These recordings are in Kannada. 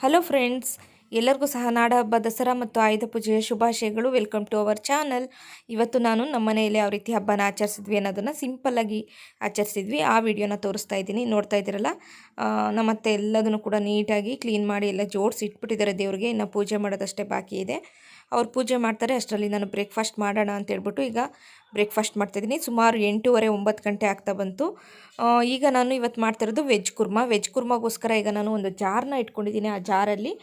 ಹಲೋ ಫ್ರೆಂಡ್ಸ್, ಎಲ್ಲರಿಗೂ ಸಹ ನಾಡಹಬ್ಬ ದಸರಾ ಮತ್ತು ಆಯುಧ ಪೂಜೆಯ ಶುಭಾಶಯಗಳು. Welcome to our channel. ಇವತ್ತು ನಾನು ನಮ್ಮ ಮನೆಯಲ್ಲಿ ಯಾವ ರೀತಿ ಹಬ್ಬನ ಆಚರಿಸಿದ್ವಿ ಅನ್ನೋದನ್ನು ಸಿಂಪಲ್ಲಾಗಿ ಆಚರಿಸಿದ್ವಿ. ಆ ವಿಡಿಯೋನ ತೋರಿಸ್ತಾ ಇದ್ದೀನಿ. ನೋಡ್ತಾ ಇದ್ದೀರಲ್ಲ, ನಮ್ಮತ್ತೆ ಎಲ್ಲದನ್ನು ಕೂಡ ನೀಟಾಗಿ ಕ್ಲೀನ್ ಮಾಡಿ ಎಲ್ಲ ಜೋಡಿಸಿ ಇಟ್ಬಿಟ್ಟಿದ್ದಾರೆ ದೇವ್ರಿಗೆ. ಇನ್ನು ಪೂಜೆ ಮಾಡೋದಷ್ಟೇ ಬಾಕಿ ಇದೆ. ಅವ್ರು ಪೂಜೆ ಮಾಡ್ತಾರೆ, ಅಷ್ಟರಲ್ಲಿ ನಾನು ಬ್ರೇಕ್ಫಾಸ್ಟ್ ಮಾಡೋಣ ಅಂತೇಳ್ಬಿಟ್ಟು ಈಗ ಬ್ರೇಕ್ಫಾಸ್ಟ್ ಮಾಡ್ತಾಯಿದ್ದೀನಿ. ಸುಮಾರು 8:30 9 ಗಂಟೆ ಆಗ್ತಾ ಬಂತು. ಈಗ ನಾನು ಇವತ್ತು ಮಾಡ್ತಿರೋದು ವೆಜ್ ಕುರ್ಮಾಗೋಸ್ಕರ ಈಗ ನಾನು ಒಂದು ಜಾರನ್ನ ಇಟ್ಕೊಂಡಿದ್ದೀನಿ. ಆ ಜಾರಲ್ಲಿ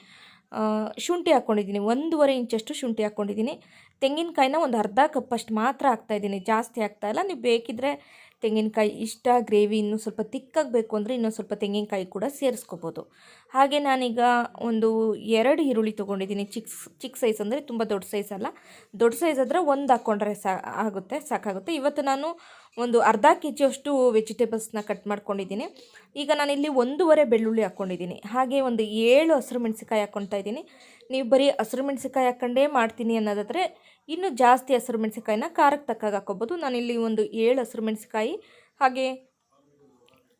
ಶುಂಠಿ ಹಾಕ್ಕೊಂಡಿದ್ದೀನಿ, 1.5 ಇಂಚಷ್ಟು ಶುಂಠಿ ಹಾಕ್ಕೊಂಡಿದ್ದೀನಿ. ತೆಂಗಿನಕಾಯಿನ ಒಂದು ಅರ್ಧ ಕಪ್ಪಷ್ಟು ಮಾತ್ರ ಹಾಕ್ತಾಯಿದ್ದೀನಿ, ಜಾಸ್ತಿ ಹಾಕ್ತಾಯಿಲ್ಲ. ನೀವು ಬೇಕಿದ್ದರೆ ತೆಂಗಿನಕಾಯಿ ಇಷ್ಟ ಗ್ರೇವಿ ಇನ್ನೂ ಸ್ವಲ್ಪ ತಿಕ್ಕಾಗಬೇಕು ಅಂದರೆ ಇನ್ನೂ ಸ್ವಲ್ಪ ತೆಂಗಿನಕಾಯಿ ಕೂಡ ಸೇರಿಸ್ಕೋಬೋದು. ಹಾಗೆ ನಾನೀಗ ಒಂದು 2 ಈರುಳ್ಳಿ ತೊಗೊಂಡಿದ್ದೀನಿ. ಚಿಕ್ಕ ಸೈಜ್ ಅಂದರೆ ತುಂಬ ದೊಡ್ಡ ಸೈಜ್ ಅಲ್ಲ, ದೊಡ್ಡ ಸೈಜ್ ಆದರೆ ಒಂದು ಹಾಕ್ಕೊಂಡ್ರೆ ಸಾಕಾಗುತ್ತೆ. ಇವತ್ತು ನಾನು ಒಂದು ಅರ್ಧ ಕೆಜಿಯಷ್ಟು ವೆಜಿಟೇಬಲ್ಸ್ನ ಕಟ್ ಮಾಡ್ಕೊಂಡಿದ್ದೀನಿ. ಈಗ ನಾನಿಲ್ಲಿ 1.5 ಬೆಳ್ಳುಳ್ಳಿ ಹಾಕ್ಕೊಂಡಿದ್ದೀನಿ. ಹಾಗೆ ಒಂದು 7 ಹಸಿರು ಮೆಣಸಿಕಾಯಿ ಹಾಕ್ಕೊತಾ ಇದ್ದೀನಿ. ನೀವು ಬರೀ ಹಸಿರು ಮೆಣಸಿಕಾಯಿ ಹಾಕ್ಕೊಂಡೇ ಮಾಡ್ತೀನಿ ಅನ್ನೋದಾದರೆ ಇನ್ನೂ ಜಾಸ್ತಿ ಹಸಿರು ಮೆಣಸಿಕಾಯಿನ ಖಾರಕ್ಕೆ ತಕ್ಕಾಗಿ ಹಾಕ್ಕೋಬೋದು. ನಾನಿಲ್ಲಿ ಒಂದು 7 ಹಸಿರು ಮೆಣಸಿಕಾಯಿ ಹಾಗೆ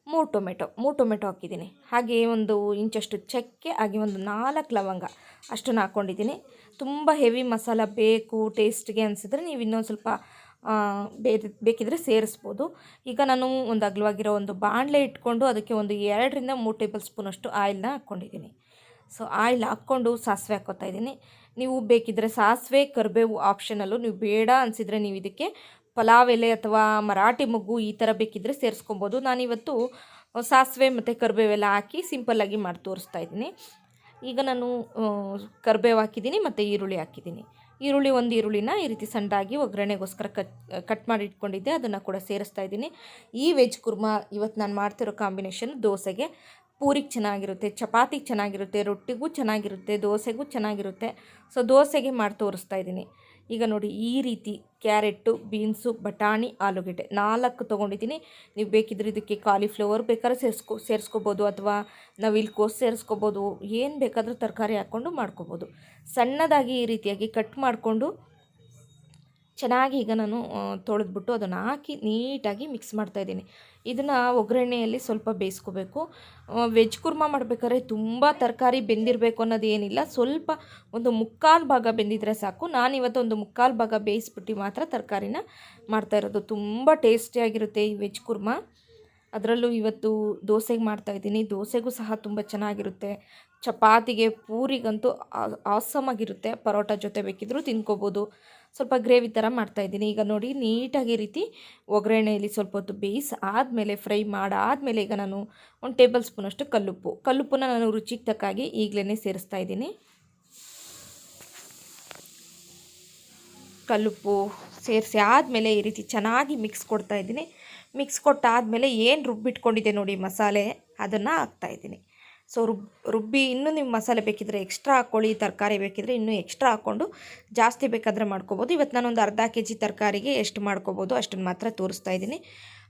3 ಟೊಮೆಟೊ ಹಾಕಿದ್ದೀನಿ. ಹಾಗೆ 1 ಇಂಚಷ್ಟು ಚಕ್ಕೆ, ಹಾಗೆ ಒಂದು 4 ಲವಂಗ ಅಷ್ಟನ್ನು ಹಾಕ್ಕೊಂಡಿದ್ದೀನಿ. ತುಂಬ ಹೆವಿ ಮಸಾಲ ಬೇಕು ಟೇಸ್ಟ್ಗೆ ಅನಿಸಿದ್ರೆ ನೀವು ಇನ್ನೊಂದು ಸ್ವಲ್ಪ ಬೇಕಿದ್ರೆ ಸೇರಿಸ್ಬೋದು. ಈಗ ನಾನು ಒಂದು ಅಗಲವಾಗಿರೋ ಒಂದು ಬಾಣಲೆ ಇಟ್ಕೊಂಡು ಅದಕ್ಕೆ ಒಂದು 2 ರಿಂದ 3 ಟೇಬಲ್ ಸ್ಪೂನಷ್ಟು ಆಯಿಲ್ನ ಹಾಕ್ಕೊಂಡಿದ್ದೀನಿ. ಸೊ ಆಯಿಲ್ ಹಾಕ್ಕೊಂಡು ಸಾಸಿವೆ ಹಾಕ್ಕೊತಾ ಇದ್ದೀನಿ. ನೀವು ಬೇಕಿದ್ದರೆ ಸಾಸಿವೆ ಕರಿಬೇವು ಆಪ್ಷನಲ್ಲು, ನೀವು ಬೇಡ ಅನಿಸಿದರೆ ನೀವು ಇದಕ್ಕೆ ಪಲಾವ್ ಎಲೆ ಅಥವಾ ಮರಾಠಿ ಮೊಗ್ಗು ಈ ಥರ ಬೇಕಿದ್ದರೆ ಸೇರಿಸ್ಕೊಬೋದು. ನಾನಿವತ್ತು ಸಾಸಿವೆ ಮತ್ತು ಕರಿಬೇವೆಲ್ಲ ಹಾಕಿ ಸಿಂಪಲ್ಲಾಗಿ ಮಾಡಿ ತೋರಿಸ್ತಾ ಇದ್ದೀನಿ. ಈಗ ನಾನು ಕರಿಬೇವು ಹಾಕಿದ್ದೀನಿ ಮತ್ತು ಈರುಳ್ಳಿ ಹಾಕಿದ್ದೀನಿ. ಒಂದು ಈರುಳ್ಳಿನ ಈ ರೀತಿ ಸಣ್ಣದಾಗಿ ಒಗ್ಗರಣೆಗೋಸ್ಕರ ಕಟ್ ಮಾಡಿ ಇಟ್ಕೊಂಡಿದ್ದೆ, ಅದನ್ನು ಕೂಡ ಸೇರಿಸ್ತಾ ಇದ್ದೀನಿ. ಈ ವೆಜ್ ಕುರ್ಮಾ ಇವತ್ತು ನಾನು ಮಾಡ್ತಿರೋ ಕಾಂಬಿನೇಷನ್ ದೋಸೆಗೆ ಪೂರಿಗೆ ಚೆನ್ನಾಗಿರುತ್ತೆ, ಚಪಾತಿಗೆ ಚೆನ್ನಾಗಿರುತ್ತೆ, ರೊಟ್ಟಿಗೂ ಚೆನ್ನಾಗಿರುತ್ತೆ, ದೋಸೆಗೂ ಚೆನ್ನಾಗಿರುತ್ತೆ. ಸೊ ದೋಸೆಗೆ ಮಾಡಿ ತೋರಿಸ್ತಾ ಇದ್ದೀನಿ. ಈಗ ನೋಡಿ, ಈ ರೀತಿ ಕ್ಯಾರೆಟು, ಬೀನ್ಸು, ಬಟಾಣಿ, ಆಲೂಗೆಡ್ಡೆ 4 ತೊಗೊಂಡಿದ್ದೀನಿ. ನೀವು ಬೇಕಿದ್ರೆ ಇದಕ್ಕೆ ಕಾಲಿಫ್ಲವರ್ ಬೇಕಾದ್ರೆ ಸೇರಿಸ್ಕೋಬೋದು ಅಥವಾ ನವಿಲುಕೋಸು ಸೇರಿಸ್ಕೋಬೋದು. ಏನು ಬೇಕಾದರೂ ತರಕಾರಿ ಹಾಕ್ಕೊಂಡು ಮಾಡ್ಕೋಬೋದು. ಸಣ್ಣದಾಗಿ ಈ ರೀತಿಯಾಗಿ ಕಟ್ ಮಾಡಿಕೊಂಡು ಚೆನ್ನಾಗಿ ಈಗ ನಾನು ತೊಳೆದ್ಬಿಟ್ಟು ಅದನ್ನು ಹಾಕಿ ನೀಟಾಗಿ ಮಿಕ್ಸ್ ಮಾಡ್ತಾಯಿದ್ದೀನಿ. ಇದನ್ನು ಒಗ್ಗರಣೆಯಲ್ಲಿ ಸ್ವಲ್ಪ ಬೇಯಿಸ್ಕೋಬೇಕು. ವೆಜ್ ಕುರ್ಮಾ ಮಾಡಬೇಕಾದ್ರೆ ತುಂಬ ತರಕಾರಿ ಬೆಂದಿರಬೇಕು ಅನ್ನೋದು ಏನಿಲ್ಲ, ಸ್ವಲ್ಪ ಒಂದು 3/4 ಭಾಗ ಬೆಂದಿದ್ರೆ ಸಾಕು. ನಾನಿವತ್ತು ಒಂದು 3/4 ಭಾಗ ಬೇಯಿಸ್ಬಿಟ್ಟು ಮಾತ್ರ ತರಕಾರಿನ ಮಾಡ್ತಾಯಿರೋದು. ತುಂಬ ಟೇಸ್ಟಿಯಾಗಿರುತ್ತೆ ಈ ವೆಜ್ ಕುರ್ಮಾ. ಅದರಲ್ಲೂ ಇವತ್ತು ದೋಸೆಗೆ ಮಾಡ್ತಾಯಿದ್ದೀನಿ. ದೋಸೆಗೂ ಸಹ ತುಂಬ ಚೆನ್ನಾಗಿರುತ್ತೆ, ಚಪಾತಿಗೆ, ಪೂರಿಗಂತೂ ಆಸಮಾಗಿರುತ್ತೆ. ಪರೋಟ ಜೊತೆ ಬೇಕಿದ್ದರೂ ತಿನ್ಕೋಬೋದು. ಸ್ವಲ್ಪ ಗ್ರೇವಿ ಥರ ಮಾಡ್ತಾಯಿದ್ದೀನಿ. ಈಗ ನೋಡಿ, ನೀಟಾಗಿ ರೀತಿ ಒಗ್ಗರಣೆಯಲ್ಲಿ ಸ್ವಲ್ಪ ಹೊತ್ತು ಬೇಯಿಸಿ ಆದಮೇಲೆ ಫ್ರೈ ಮಾಡಾದಮೇಲೆ ಈಗ ನಾನು 1 ಟೇಬಲ್ ಸ್ಪೂನಷ್ಟು ಕಲ್ಲುಪ್ಪನ್ನ ನಾನು ರುಚಿಗೆ ತಕ್ಕಾಗಿ ಈಗಲೇ ಸೇರಿಸ್ತಾ ಇದ್ದೀನಿ. ಕಲ್ಲುಪ್ಪು ಸೇರಿಸಿ ಆದಮೇಲೆ ಈ ರೀತಿ ಚೆನ್ನಾಗಿ ಮಿಕ್ಸ್ ಕೊಡ್ತಾಯಿದ್ದೀನಿ. ಮಿಕ್ಸ್ ಕೊಟ್ಟಾದಮೇಲೆ ಏನು ರುಬ್ಬಿಟ್ಕೊಂಡಿದ್ದೆ ನೋಡಿ ಮಸಾಲೆ, ಅದನ್ನು ಹಾಕ್ತಾಯಿದ್ದೀನಿ. ಸೊ ರುಬ್ಬಿ ಇನ್ನೂ ನೀವು ಮಸಾಲೆ ಬೇಕಿದ್ದರೆ ಎಕ್ಸ್ಟ್ರಾ ಹಾಕ್ಕೊಳ್ಳಿ, ತರಕಾರಿ ಬೇಕಿದ್ದರೆ ಇನ್ನೂ ಎಕ್ಸ್ಟ್ರಾ ಹಾಕ್ಕೊಂಡು ಜಾಸ್ತಿ ಬೇಕಾದರೆ ಮಾಡ್ಕೋಬೋದು. ಇವತ್ತು ನಾನೊಂದು ಅರ್ಧ ಕೆಜಿ ತರಕಾರಿಗೆ ಎಷ್ಟು ಮಾಡ್ಕೋಬೋದು ಅಷ್ಟನ್ನು ಮಾತ್ರ ತೋರಿಸ್ತಾ ಇದ್ದೀನಿ.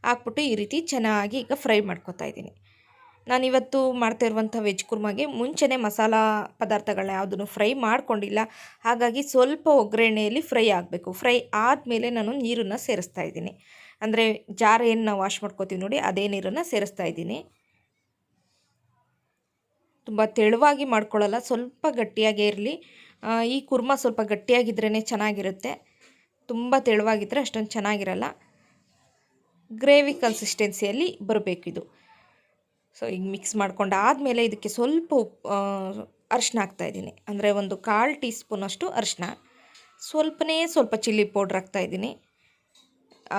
ಹಾಕ್ಬಿಟ್ಟು ಈ ರೀತಿ ಚೆನ್ನಾಗಿ ಈಗ ಫ್ರೈ ಮಾಡ್ಕೊತಾ ಇದ್ದೀನಿ. ನಾನಿವತ್ತು ಮಾಡ್ತಾ ಇರುವಂಥ ವೆಜ್ ಕುರ್ಮಾಗೆ ಮುಂಚೆನೇ ಮಸಾಲ ಪದಾರ್ಥಗಳನ್ನ ಯಾವುದನ್ನು ಫ್ರೈ ಮಾಡ್ಕೊಂಡಿಲ್ಲ. ಹಾಗಾಗಿ ಸ್ವಲ್ಪ ಒಗ್ಗರಣೆಯಲ್ಲಿ ಫ್ರೈ ಆಗಬೇಕು. ಫ್ರೈ ಆದಮೇಲೆ ನಾನು ನೀರನ್ನು ಸೇರಿಸ್ತಾ ಇದ್ದೀನಿ. ಅಂದರೆ ಜಾರ್ ಏನು ನಾವು ವಾಶ್ ಮಾಡ್ಕೋತೀವಿ ನೋಡಿ, ಅದೇ ನೀರನ್ನು ಸೇರಿಸ್ತಾ ಇದ್ದೀನಿ. ತುಂಬ ತೆಳುವಾಗಿ ಮಾಡ್ಕೊಳ್ಳಲ್ಲ, ಸ್ವಲ್ಪ ಗಟ್ಟಿಯಾಗೇ ಇರಲಿ. ಈ ಕುರ್ಮಾ ಸ್ವಲ್ಪ ಗಟ್ಟಿಯಾಗಿದ್ರೇ ಚೆನ್ನಾಗಿರುತ್ತೆ, ತುಂಬ ತೆಳುವಾಗಿದ್ದರೆ ಅಷ್ಟೊಂದು ಚೆನ್ನಾಗಿರಲ್ಲ. ಗ್ರೇವಿ ಕನ್ಸಿಸ್ಟೆನ್ಸಿಯಲ್ಲಿ ಬರಬೇಕಿದು. ಸೊ ಈಗ ಮಿಕ್ಸ್ ಮಾಡ್ಕೊಂಡು ಆದಮೇಲೆ ಇದಕ್ಕೆ ಸ್ವಲ್ಪ ಅರಿಶಿನ ಹಾಕ್ತಾಯಿದ್ದೀನಿ. ಅಂದರೆ ಒಂದು 1/4 ಟೀ ಸ್ಪೂನಷ್ಟು ಅರಿಶಿನ, ಸ್ವಲ್ಪ ಚಿಲ್ಲಿ ಪೌಡ್ರ್ ಹಾಕ್ತಾಯಿದ್ದೀನಿ.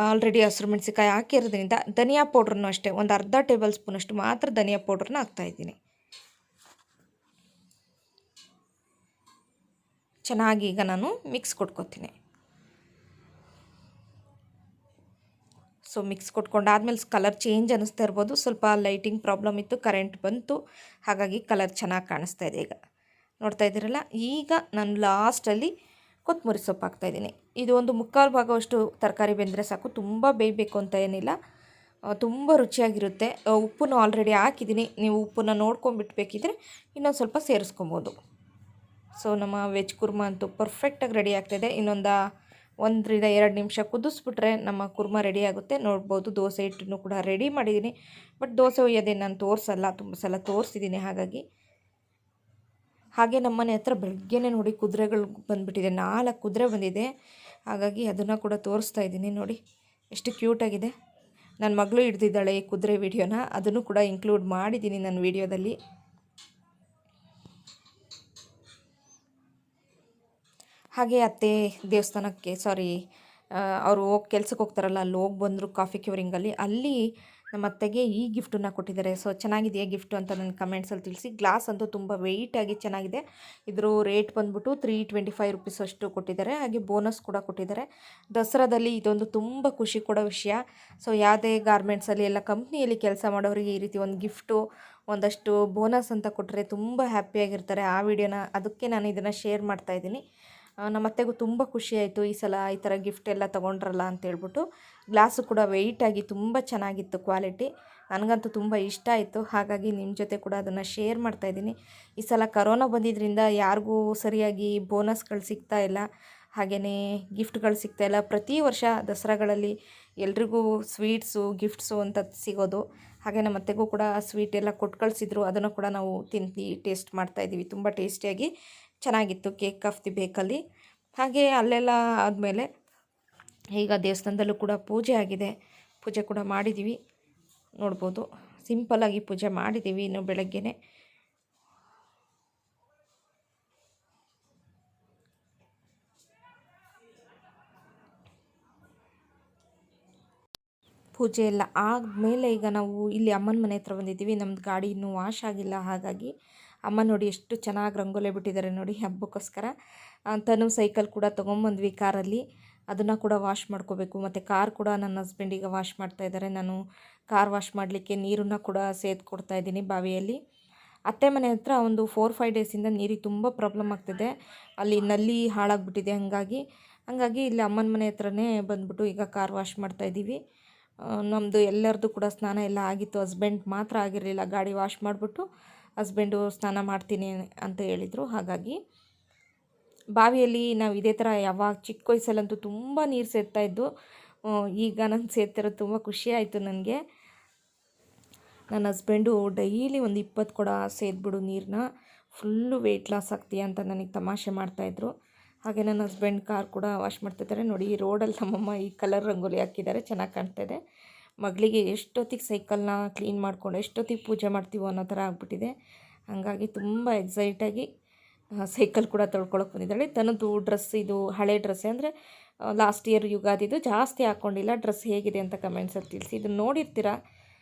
ಆಲ್ರೆಡಿ ಹಸಿರು ಮೆಣಸಿಕಾಯಿ ಹಾಕಿರೋದ್ರಿಂದ ಧನಿಯಾ ಪೌಡ್ರನ್ನು ಅಷ್ಟೇ ಒಂದು ಅರ್ಧ ಟೇಬಲ್ ಸ್ಪೂನಷ್ಟು ಮಾತ್ರ ಧನಿಯಾ ಪೌಡ್ರನ್ನ ಹಾಕ್ತಾಯಿದ್ದೀನಿ. ಚೆನ್ನಾಗಿ ಈಗ ನಾನು ಮಿಕ್ಸ್ ಕೊಟ್ಕೋತೀನಿ. ಸೊ ಮಿಕ್ಸ್ ಕೊಟ್ಕೊಂಡಾದ್ಮೇಲೆ ಕಲರ್ ಚೇಂಜ್ ಅನ್ನಿಸ್ತಾ ಇರ್ಬೋದು. ಸ್ವಲ್ಪ ಲೈಟಿಂಗ್ ಪ್ರಾಬ್ಲಮ್ ಇತ್ತು, ಕರೆಂಟ್ ಬಂತು, ಹಾಗಾಗಿ ಕಲರ್ ಚೆನ್ನಾಗಿ ಕಾಣಿಸ್ತಾ ಇದೆ. ಈಗ ನೋಡ್ತಾ ಇದ್ದೀರಲ್ಲ, ಈಗ ನಾನು ಲಾಸ್ಟಲ್ಲಿ ಕೊತ್ತಂಬರಿ ಸೊಪ್ಪು ಹಾಕ್ತಾಯಿದ್ದೀನಿ. ಇದು ಒಂದು 3/4 ಭಾಗವಷ್ಟು ತರಕಾರಿ ಬೆಂದರೆ ಸಾಕು, ತುಂಬ ಬೇಯಬೇಕು ಅಂತ ಏನಿಲ್ಲ, ತುಂಬ ರುಚಿಯಾಗಿರುತ್ತೆ. ಉಪ್ಪನ್ನು ಆಲ್ರೆಡಿ ಹಾಕಿದ್ದೀನಿ, ನೀವು ಉಪ್ಪನ್ನು ನೋಡ್ಕೊಂಬಿಟ್ಟು ಬೇಕಿದ್ರೆ ಇನ್ನೊಂದು ಸ್ವಲ್ಪ ಸೇರಿಸ್ಕೊಬೋದು. ಸೊ ನಮ್ಮ ವೆಜ್ ಕುರ್ಮಾ ಅಂತೂ ಪರ್ಫೆಕ್ಟಾಗಿ ರೆಡಿ ಆಗ್ತಾಯಿದೆ. ಇನ್ನೊಂದು 1 ರಿಂದ 2 ನಿಮಿಷ ಕುದಿಸ್ಬಿಟ್ರೆ ನಮ್ಮ ಕುರ್ಮಾ ರೆಡಿ ಆಗುತ್ತೆ. ನೋಡ್ಬೋದು, ದೋಸೆ ಹಿಟ್ಟನ್ನು ಕೂಡ ರೆಡಿ ಮಾಡಿದ್ದೀನಿ. ಬಟ್ ದೋಸೆ ಒಯ್ಯೋದೇನು ನಾನು ತೋರಿಸಲ್ಲ, ತುಂಬ ಸಲ ತೋರಿಸಿದ್ದೀನಿ. ಹಾಗಾಗಿ ಹಾಗೆ ನಮ್ಮ ಮನೆ ಹತ್ರ ಬೆಳಗ್ಗೆನೇ ನೋಡಿ ಕುದುರೆಗಳು ಬಂದುಬಿಟ್ಟಿದೆ, 4 ಕುದುರೆ ಬಂದಿದೆ. ಹಾಗಾಗಿ ಅದನ್ನು ಕೂಡ ತೋರಿಸ್ತಾ ಇದ್ದೀನಿ ನೋಡಿ, ಎಷ್ಟು ಕ್ಯೂಟಾಗಿದೆ. ನನ್ನ ಮಗಳು ಹಿಡ್ದಿದ್ದಾಳೆ ಈ ಕುದುರೆ ವಿಡಿಯೋನ, ಅದನ್ನು ಕೂಡ ಇನ್ಕ್ಲೂಡ್ ಮಾಡಿದ್ದೀನಿ ನನ್ನ ವಿಡಿಯೋದಲ್ಲಿ. ಹಾಗೆ ಅತ್ತೆ ದೇವಸ್ಥಾನಕ್ಕೆ ಅವರು ಕೆಲ್ಸಕ್ಕೆ ಹೋಗ್ತಾರಲ್ಲ, ಅಲ್ಲಿ ಹೋಗಿ ಬಂದರು ಕಾಫಿ ಕ್ಯೂರಿಂಗಲ್ಲಿ. ಅಲ್ಲಿ ನಮ್ಮ ಅತ್ತೆಗೆ ಈ ಗಿಫ್ಟನ್ನು ಕೊಟ್ಟಿದ್ದಾರೆ. ಸೊ ಚೆನ್ನಾಗಿದೆಯಾ ಗಿಫ್ಟು ಅಂತ ನನ್ನ ಕಮೆಂಟ್ಸಲ್ಲಿ ತಿಳಿಸಿ. ಗ್ಲಾಸ್ ಅಂತೂ ತುಂಬ ವೆಯ್ಟಾಗಿ ಚೆನ್ನಾಗಿದೆ. ಇದ್ರ ರೇಟ್ ಬಂದ್ಬಿಟ್ಟು 325 ರುಪೀಸ್ ಅಷ್ಟು ಕೊಟ್ಟಿದ್ದಾರೆ. ಹಾಗೆ ಬೋನಸ್ ಕೂಡ ಕೊಟ್ಟಿದ್ದಾರೆ. ದಸರಾದಲ್ಲಿ ಇದೊಂದು ತುಂಬ ಖುಷಿ ಕೊಡೋ ವಿಷಯ. ಸೊ ಯಾವುದೇ ಗಾರ್ಮೆಂಟ್ಸಲ್ಲಿ ಎಲ್ಲ ಕಂಪ್ನಿಯಲ್ಲಿ ಕೆಲಸ ಮಾಡೋರಿಗೆ ಈ ರೀತಿ ಒಂದು ಗಿಫ್ಟು, ಒಂದಷ್ಟು ಬೋನಸ್ ಅಂತ ಕೊಟ್ಟರೆ ತುಂಬ ಹ್ಯಾಪಿಯಾಗಿರ್ತಾರೆ. ಆ ವಿಡಿಯೋನ ಅದಕ್ಕೆ ನಾನು ಇದನ್ನು ಶೇರ್ ಮಾಡ್ತಾಯಿದ್ದೀನಿ. ನಮ್ಮ ಅತ್ತೆಗೂ ತುಂಬ ಖುಷಿಯಾಯಿತು, ಈ ಸಲ ಈ ಥರ ಗಿಫ್ಟ್ ಎಲ್ಲ ತೊಗೊಂಡ್ರಲ್ಲ ಅಂತೇಳ್ಬಿಟ್ಟು. ಗ್ಲಾಸು ಕೂಡ ವೆಯ್ಟಾಗಿ ತುಂಬ ಚೆನ್ನಾಗಿತ್ತು ಕ್ವಾಲಿಟಿ. ನನಗಂತೂ ತುಂಬ ಇಷ್ಟ ಆಯಿತು. ಹಾಗಾಗಿ ನಿಮ್ಮ ಜೊತೆ ಕೂಡ ಅದನ್ನು ಶೇರ್ ಮಾಡ್ತಾಯಿದ್ದೀನಿ. ಈ ಸಲ ಕರೋನಾ ಬಂದಿದ್ದರಿಂದ ಯಾರಿಗೂ ಸರಿಯಾಗಿ ಬೋನಸ್ಗಳು ಸಿಗ್ತಾ ಇಲ್ಲ, ಹಾಗೆಯೇ ಗಿಫ್ಟ್ಗಳು ಸಿಗ್ತಾಯಿಲ್ಲ. ಪ್ರತಿ ವರ್ಷ ದಸರಾಗಳಲ್ಲಿ ಎಲ್ರಿಗೂ ಸ್ವೀಟ್ಸು ಗಿಫ್ಟ್ಸು ಅಂತ ಸಿಗೋದು. ಹಾಗೆ ನಮ್ಮ ಅತ್ತೆಗೂ ಕೂಡ ಸ್ವೀಟ್ ಎಲ್ಲ ಕೊಟ್ಟು ಕಳಿಸಿದ್ರು, ಅದನ್ನು ಕೂಡ ನಾವು ಟೇಸ್ಟ್ ಮಾಡ್ತಾಯಿದ್ದೀವಿ. ತುಂಬ ಟೇಸ್ಟಿಯಾಗಿ ಚೆನ್ನಾಗಿತ್ತು ಕೇಕ್ ಆಫ್ ದಿ ಬೇಕಲ್ಲಿ. ಹಾಗೆ ಅಲ್ಲೆಲ್ಲ ಆದಮೇಲೆ ಈಗ ದೇವಸ್ಥಾನದಲ್ಲೂ ಕೂಡ ಪೂಜೆ ಆಗಿದೆ, ಪೂಜೆ ಕೂಡ ಮಾಡಿದ್ದೀವಿ. ನೋಡ್ಬೋದು, ಸಿಂಪಲ್ಲಾಗಿ ಪೂಜೆ ಮಾಡಿದ್ದೀವಿ ಇನ್ನು ಬೆಳಗ್ಗೆನೆ. ಪೂಜೆ ಎಲ್ಲ ಆದಮೇಲೆ ಈಗ ನಾವು ಇಲ್ಲಿ ಅಮ್ಮನ ಮನೆ ಹತ್ರ ಬಂದಿದ್ದೀವಿ. ನಮ್ಮದು ಗಾಡಿ ಇನ್ನೂ ವಾಶ್ ಆಗಿಲ್ಲ, ಹಾಗಾಗಿ ಅಮ್ಮ ನೋಡಿ ಎಷ್ಟು ಚೆನ್ನಾಗಿ ರಂಗೋಲಿ ಬಿಟ್ಟಿದ್ದಾರೆ ನೋಡಿ ಹಬ್ಬಕ್ಕೋಸ್ಕರ. ಅಂತಲೂ ಸೈಕಲ್ ಕೂಡ ತೊಗೊಂಬಂದ್ವಿ ಕಾರಲ್ಲಿ, ಅದನ್ನು ಕೂಡ ವಾಶ್ ಮಾಡ್ಕೋಬೇಕು. ಮತ್ತು ಕಾರ್ ಕೂಡ ನನ್ನ ಹಸ್ಬೆಂಡಿಗೆ ವಾಶ್ ಮಾಡ್ತಾಯಿದ್ದಾರೆ. ನಾನು ಕಾರ್ ವಾಶ್ ಮಾಡಲಿಕ್ಕೆ ನೀರನ್ನು ಕೂಡ ಕೊಡ್ತಾಯಿದ್ದೀನಿ ಬಾವಿಯಲ್ಲಿ. ಅತ್ತೆ ಮನೆ ಹತ್ರ ಒಂದು 4-5 ಡೇಸಿಂದ ನೀರಿಗೆ ತುಂಬ ಪ್ರಾಬ್ಲಮ್ ಆಗ್ತಿದೆ. ಅಲ್ಲಿ ನಲ್ಲಿ ಹಾಳಾಗಿಬಿಟ್ಟಿದೆ. ಹಂಗಾಗಿ ಇಲ್ಲಿ ಅಮ್ಮನ ಮನೆ ಹತ್ರನೇ ಬಂದ್ಬಿಟ್ಟು ಈಗ ಕಾರ್ ವಾಶ್ ಮಾಡ್ತಾಯಿದ್ದೀವಿ. ನಮ್ಮದು ಎಲ್ಲರದ್ದು ಕೂಡ ಸ್ನಾನ ಎಲ್ಲ ಆಗಿತ್ತು, ಹಸ್ಬೆಂಡ್ ಮಾತ್ರ ಆಗಿರಲಿಲ್ಲ. ಗಾಡಿ ವಾಶ್ ಮಾಡಿಬಿಟ್ಟು ಹಸ್ಬೆಂಡು ಸ್ನಾನ ಮಾಡ್ತೀನಿ ಅಂತ ಹೇಳಿದರು. ಹಾಗಾಗಿ ಬಾವಿಯಲ್ಲಿ ನಾವು ಇದೇ ಥರ ಯಾವಾಗ ಚಿಕ್ಕ ವಯಸ್ಸಲ್ಲಂತೂ ತುಂಬ ನೀರು ಸೇರ್ತಾಯಿದ್ದು. ಈಗ ನಾನು ಸೇರ್ತಿರೋದು ತುಂಬ ಖುಷಿ ಆಯಿತು ನನಗೆ. ನನ್ನ ಹಸ್ಬೆಂಡು ಡೈಲಿ ಒಂದು 20 ಕೊಡ ಸೇದ್ಬಿಡು ನೀರನ್ನ, ಫುಲ್ಲು ವೆಯ್ಟ್ ಲಾಸ್ ಆಗ್ತೀಯ ಅಂತ ನನಗೆ ತಮಾಷೆ ಮಾಡ್ತಾಯಿದ್ರು. ಹಾಗೆ ನನ್ನ ಹಸ್ಬೆಂಡ್ ಕಾರ್ ಕೂಡ ವಾಶ್ ಮಾಡ್ತಾಯಿದ್ದಾರೆ ನೋಡಿ. ಈ ರೋಡಲ್ಲಿ ನಮ್ಮಮ್ಮ ಈ ಕಲರ್ ರಂಗೋಲಿ ಹಾಕಿದ್ದಾರೆ, ಚೆನ್ನಾಗಿ ಕಾಣ್ತಾಯಿದೆ. ಮಗಳಿಗೆ ಎಷ್ಟೊತ್ತಿಗೆ ಸೈಕಲ್ನ ಕ್ಲೀನ್ ಮಾಡ್ಕೊಂಡು ಎಷ್ಟೊತ್ತಿಗೆ ಪೂಜೆ ಮಾಡ್ತೀವೋ ಅನ್ನೋ ಥರ ಆಗ್ಬಿಟ್ಟಿದೆ. ಹಾಗಾಗಿ ತುಂಬ ಎಕ್ಸೈಟಾಗಿ ಸೈಕಲ್ ಕೂಡ ತೊಳ್ಕೊಳಕ್ಕೆ ಬಂದಿದ್ದಾಳೆ. ತನ್ನದು ಡ್ರೆಸ್, ಇದು ಹಳೆ ಡ್ರೆಸ್ಸೇ, ಅಂದರೆ ಲಾಸ್ಟ್ ಇಯರ್ ಯುಗಾದಿದು, ಜಾಸ್ತಿ ಹಾಕ್ಕೊಂಡಿಲ್ಲ. ಡ್ರೆಸ್ ಹೇಗಿದೆ ಅಂತ ಕಮೆಂಟ್ಸಲ್ಲಿ ತಿಳಿಸಿ. ಇದನ್ನು ನೋಡಿರ್ತೀರ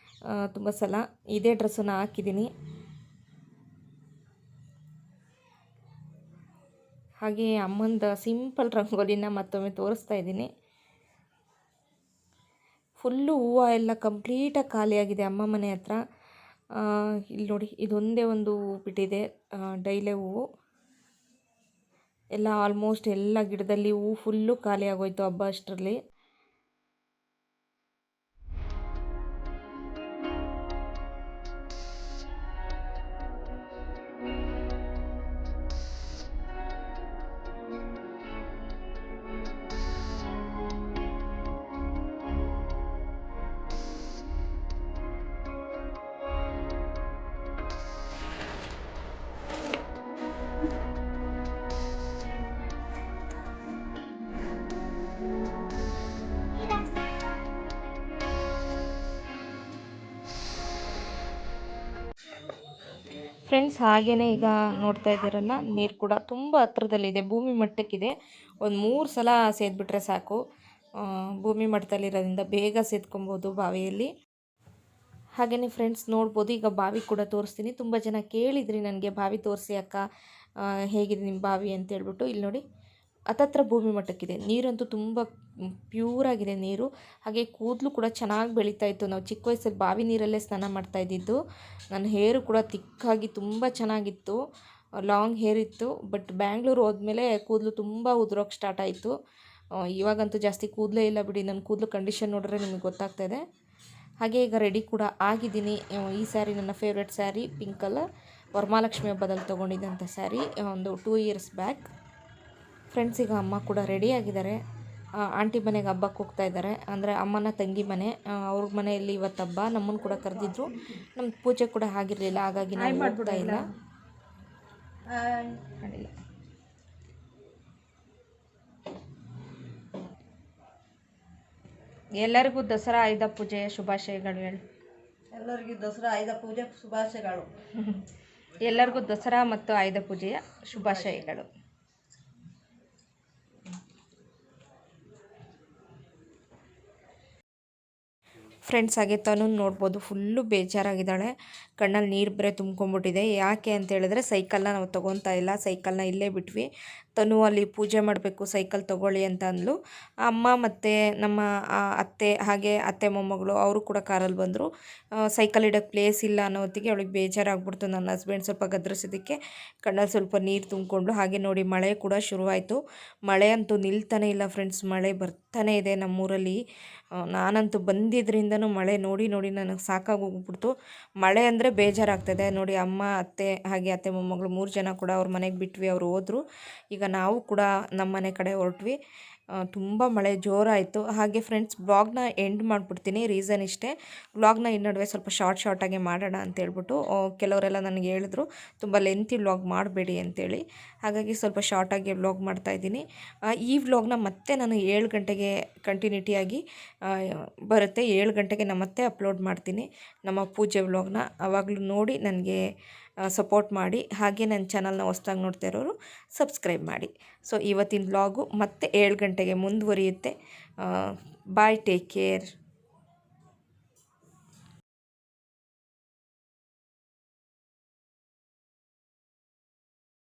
ತುಂಬ ಸಲ. ಇದೇ ಡ್ರೆಸ್ಸನ್ನು ಹಾಕಿದ್ದೀನಿ. ಹಾಗೆ ಅಮ್ಮಂದು ಸಿಂಪಲ್ ರಂಗೋಲಿನ ಮತ್ತೊಮ್ಮೆ ತೋರಿಸ್ತಾ ಇದ್ದೀನಿ. ಫುಲ್ಲು ಹೂವು ಎಲ್ಲ ಕಂಪ್ಲೀಟಾಗಿ ಖಾಲಿಯಾಗಿದೆ ಅಮ್ಮ ಮನೆ ಹತ್ರ. ಇಲ್ಲಿ ನೋಡಿ, ಇದೊಂದೇ ಒಂದು ಬಿಟ್ಟಿದೆ ಡೈಲೆ ಹೂವು. ಎಲ್ಲ ಆಲ್ಮೋಸ್ಟ್ ಎಲ್ಲ ಗಿಡದಲ್ಲಿ ಹೂವು ಫುಲ್ಲು ಖಾಲಿ ಆಗೋಯ್ತು ಹಬ್ಬ ಅಷ್ಟರಲ್ಲಿ. ಫ್ರೆಂಡ್ಸ್, ಹಾಗೆಯೇ ಈಗ ನೋಡ್ತಾ ಇದ್ದೀರಲ್ಲ, ನೀರು ಕೂಡ ತುಂಬ ಹತ್ರದಲ್ಲಿದೆ, ಭೂಮಿ ಮಟ್ಟಕ್ಕಿದೆ. ಒಂದು 3 ಸಲ ಸೇದ್ಬಿಟ್ರೆ ಸಾಕು. ಭೂಮಿ ಮಟ್ಟದಲ್ಲಿರೋದ್ರಿಂದ ಬೇಗ ಸೇದ್ಕೊಬೋದು ಬಾವಿಯಲ್ಲಿ. ಹಾಗೆಯೇ ಫ್ರೆಂಡ್ಸ್ ನೋಡ್ಬೋದು, ಈಗ ಬಾವಿ ಕೂಡ ತೋರಿಸ್ತೀನಿ. ತುಂಬ ಜನ ಕೇಳಿದ್ರಿ ನನಗೆ, ಬಾವಿ ತೋರಿಸಿ ಅಕ್ಕ, ಹೇಗಿದೆ ನಿಮ್ಮ ಬಾವಿ ಅಂತೇಳ್ಬಿಟ್ಟು. ಇಲ್ಲಿ ನೋಡಿ, ಹತ್ತತ್ರ ಭೂಮಿ ಮಟ್ಟಕ್ಕಿದೆ. ನೀರಂತೂ ತುಂಬ ಪ್ಯೂರಾಗಿದೆ ನೀರು. ಹಾಗೆ ಕೂದಲು ಕೂಡ ಚೆನ್ನಾಗಿ ಬೆಳೀತಾ ಇತ್ತು. ನಾವು ಚಿಕ್ಕ ವಯಸ್ಸಲ್ಲಿ ಬಾವಿ ನೀರಲ್ಲೇ ಸ್ನಾನ ಮಾಡ್ತಾಯಿದ್ದಿದ್ದು. ನನ್ನ ಹೇರು ಕೂಡ ತಿಕ್ಕಾಗಿ ತುಂಬ ಚೆನ್ನಾಗಿತ್ತು, ಲಾಂಗ್ ಹೇರ್ ಇತ್ತು. ಬಟ್ ಬ್ಯಾಂಗ್ಳೂರು ಹೋದ್ಮೇಲೆ ಕೂದಲು ತುಂಬ ಉದುರೋಕ್ಕೆ ಸ್ಟಾರ್ಟ್ ಆಯಿತು. ಇವಾಗಂತೂ ಜಾಸ್ತಿ ಕೂದಲೇ ಇಲ್ಲ ಬಿಡಿ. ನನ್ನ ಕೂದಲು ಕಂಡೀಷನ್ ನೋಡಿದ್ರೆ ನಿಮಗೆ ಗೊತ್ತಾಗ್ತಾಯಿದೆ. ಹಾಗೆ ಈಗ ರೆಡಿ ಕೂಡ ಆಗಿದ್ದೀನಿ. ಈ ಸ್ಯಾರಿ ನನ್ನ favourite sari, pink colour, Varamahalakshmi ಹಬ್ಬದಲ್ಲಿ ತೊಗೊಂಡಿದ್ದಂಥ ಸ್ಯಾರಿ, ಒಂದು 2 ಇಯರ್ಸ್ ಬ್ಯಾಕ್. ಫ್ರೆಂಡ್ಸ್, ಈಗ ಅಮ್ಮ ಕೂಡ ರೆಡಿಯಾಗಿದ್ದಾರೆ. ಆಂಟಿ ಮನೆಗೆ ಹಬ್ಬಕ್ಕೆ ಹೋಗ್ತಾ ಇದ್ದಾರೆ, ಅಂದರೆ ಅಮ್ಮನ ತಂಗಿ ಮನೆ. ಅವ್ರ ಮನೆಯಲ್ಲಿ ಇವತ್ತು ಹಬ್ಬ. ನಮ್ಮನ್ನು ಕೂಡ ಕರೆದಿದ್ರು. ನಮ್ಮ ಪೂಜೆ ಕೂಡ ಆಗಿರಲಿಲ್ಲ, ಹಾಗಾಗಿ ನಾವು ಹೋಗ್ತಾ ಇಲ್ಲ. ಮಾಡಿಲ್ಲ. ಎಲ್ಲರಿಗೂ ದಸರಾ ಆಯುಧ ಪೂಜೆಯ ಶುಭಾಶಯಗಳು ಹೇಳಿ. ಎಲ್ಲರಿಗೂ ದಸರಾ ಆಯುಧ ಪೂಜೆ ಶುಭಾಶಯಗಳು. ಎಲ್ಲರಿಗೂ ದಸರಾ ಮತ್ತು ಆಯುಧ ಪೂಜೆಯ ಶುಭಾಶಯಗಳು. ಫ್ರೆಂಡ್ಸ್, ಹಾಗೆ ತನು ನೋಡ್ಬೋದು ಫುಲ್ಲು ಬೇಜಾರಾಗಿದ್ದಾಳೆ. ಕಣ್ಣಲ್ಲಿ ನೀರು ಬೇರೆ ತುಂಬ್ಕೊಂಡ್ಬಿಟ್ಟಿದೆ. ಯಾಕೆ ಅಂತ ಹೇಳಿದ್ರೆ ಸೈಕಲ್ನ ನಾವು ತೊಗೊತಾ ಇಲ್ಲ, ಸೈಕಲ್ನ ಇಲ್ಲೇ ಬಿಟ್ವಿ. ತನು ಅಲ್ಲಿ ಪೂಜೆ ಮಾಡಬೇಕು, ಸೈಕಲ್ ತೊಗೊಳ್ಳಿ ಅಂತ ಅಂದ್ಲು. ಅಮ್ಮ ಮತ್ತು ನಮ್ಮ ಅತ್ತೆ ಹಾಗೆ ಅತ್ತೆ ಮೊಮ್ಮಗಳು ಅವರು ಕೂಡ ಕಾರಲ್ಲಿ ಬಂದರು. ಸೈಕಲ್ ಇಡೋಕ್ಕೆ ಪ್ಲೇಸ್ ಇಲ್ಲ ಅನ್ನೋ ಹೊತ್ತಿಗೆ ಅವಳಿಗೆ ಬೇಜಾರಾಗ್ಬಿಡ್ತು. ನನ್ನ ಹಸ್ಬೆಂಡ್ ಸ್ವಲ್ಪ ಗದ್ರಿಸೋದಕ್ಕೆ ಕಣ್ಣಲ್ಲಿ ಸ್ವಲ್ಪ ನೀರು ತುಂಬಿಕೊಂಡು. ಹಾಗೆ ನೋಡಿ ಮಳೆ ಕೂಡ ಶುರುವಾಯಿತು. ಮಳೆ ಅಂತೂ ನಿಲ್ತಾನೆ ಇಲ್ಲ ಫ್ರೆಂಡ್ಸ್, ಮಳೆ ಬರ್ತಾನೆ ಇದೆ ನಮ್ಮೂರಲ್ಲಿ. ನಾನಂತೂ ಬಂದಿದ್ದರಿಂದನೂ ಮಳೆ ನೋಡಿ ನೋಡಿ ನನಗೆ ಸಾಕಾಗೋಗ್ಬಿಡ್ತು. ಮಳೆ ಅಂದರೆ ಬೇಜಾರಾಗ್ತದೆ ನೋಡಿ. ಅಮ್ಮ ಅತ್ತೆ ಹಾಗೆ ಅತ್ತೆ ಮೊಮ್ಮಗಳು 3 ಜನ ಕೂಡ ಅವ್ರ ಮನೆಗೆ ಬಿಟ್ವಿ, ಅವರು ಹೋದರು. ಈಗ ನಾವು ಕೂಡ ನಮ್ಮ ಮನೆ ಕಡೆ ಹೊರಟ್ವಿ. ತುಂಬ ಮಳೆ ಜೋರಾಯಿತು. ಹಾಗೆ ಫ್ರೆಂಡ್ಸ್, ಬ್ಲಾಗ್ನ ಎಂಡ್ ಮಾಡಿಬಿಡ್ತೀನಿ. ರೀಸನ್ ಇಷ್ಟೇ, ಬ್ಲಾಗ್ನ ಈ ನಡುವೆ ಸ್ವಲ್ಪ ಶಾರ್ಟಾಗಿ ಮಾಡೋಣ ಅಂತೇಳ್ಬಿಟ್ಟು ಕೆಲವರೆಲ್ಲ ನನಗೆ ಹೇಳಿದ್ರು ತುಂಬ ಲೆಂತಿ ವ್ಲಾಗ್ ಮಾಡಬೇಡಿ ಅಂತೇಳಿ. ಹಾಗಾಗಿ ಸ್ವಲ್ಪ ಶಾರ್ಟಾಗಿ ವ್ಲಾಗ್ ಮಾಡ್ತಾಯಿದ್ದೀನಿ. ಈ ವ್ಲಾಗ್ನ ಮತ್ತೆ ನಾನು 7 ಗಂಟೆಗೆ ಕಂಟಿನ್ಯೂಟಿಯಾಗಿ ಬರುತ್ತೆ. 7 ಗಂಟೆಗೆ ನಾನು ಮತ್ತೆ ಅಪ್ಲೋಡ್ ಮಾಡ್ತೀನಿ ನಮ್ಮ ಪೂಜೆ ವ್ಲಾಗ್ನ. ಆವಾಗಲೂ ನೋಡಿ ನನಗೆ ಸಪೋರ್ಟ್ ಮಾಡಿ. ಹಾಗೆ ನನ್ನ ಚಾನಲ್ನ ಹೊಸ್ದಾಗಿ ನೋಡ್ತಾ ಇರೋರು ಸಬ್ಸ್ಕ್ರೈಬ್ ಮಾಡಿ. ಸೊ ಇವತ್ತಿನ ವ್ಲಾಗು ಮತ್ತೆ 7 ಗಂಟೆಗೆ ಮುಂದುವರಿಯುತ್ತೆ. ಬಾಯ್, ಟೇಕ್ ಕೇರ್.